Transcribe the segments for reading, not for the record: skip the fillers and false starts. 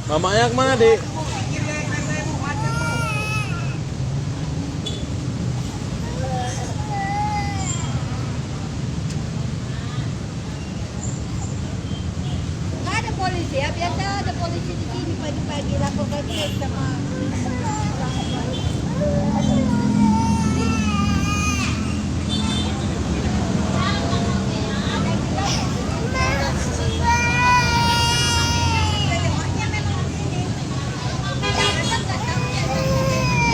Mamanya kemana, Dek? Nggak ada polisi ya, biasa ada polisi di sini pagi-pagi laporkan cek sama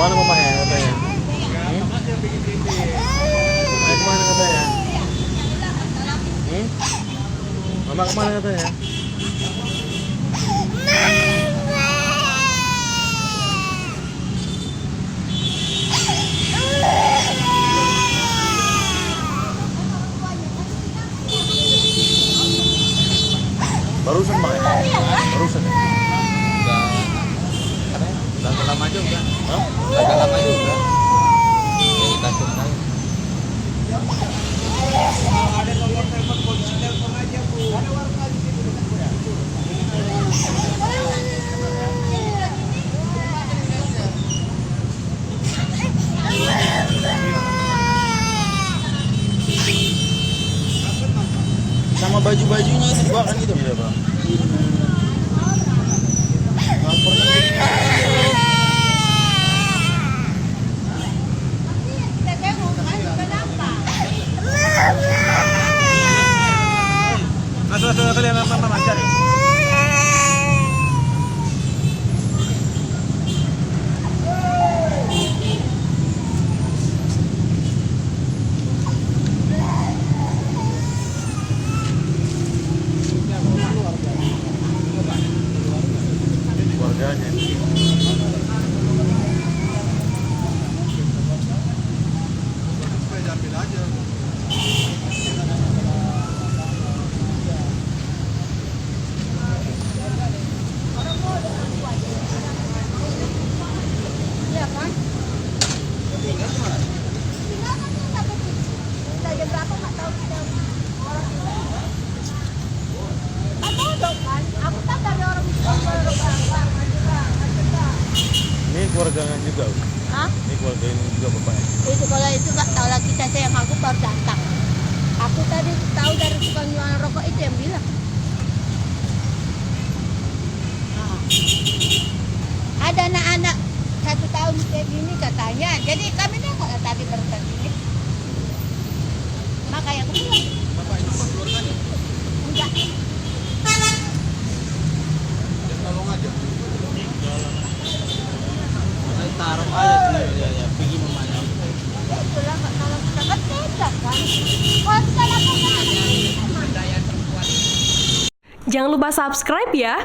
Mana mamanya katanya? Mamanya kemana katanya? Mama kemana katanya? Barusan Bang ya? Barusan ya? Udah lama juga. Hah? Agak lama juga. Jadi takut saya. Ada nomor telepon polisi, telepon aja Bu. Ada warga di situ dekat Bu ya. Sama baju-bajunya itu juga kan itu berapa? Masuk kalian mama cari. Keluarganya. Ambil aja. iya kan? Tinggal kan kita pergi. Kita jam berapa nggak tahu kita orang tua. Atau dong kan? Aku tak dari orang tua Ini keluarganya juga. Hah? Ini keluarga ini juga bapaknya. Itu kalau itu nggak tahu lagi saya yang aku baru datang. Aku tadi tahu dari tukang jualan rokok itu yang bilang. Nah. Ada anak-anak 1 tahun kayak gini katanya. Jadi kami nengok tadi baru ini. Makanya aku bilang. Bapak itu keluarganya. Enggak. Ya tolong aja. Taruh aja ya, pergi mamanya. Ya itulah kalau kita kan beda kan. Kalau kita lakukan Jangan lupa subscribe ya.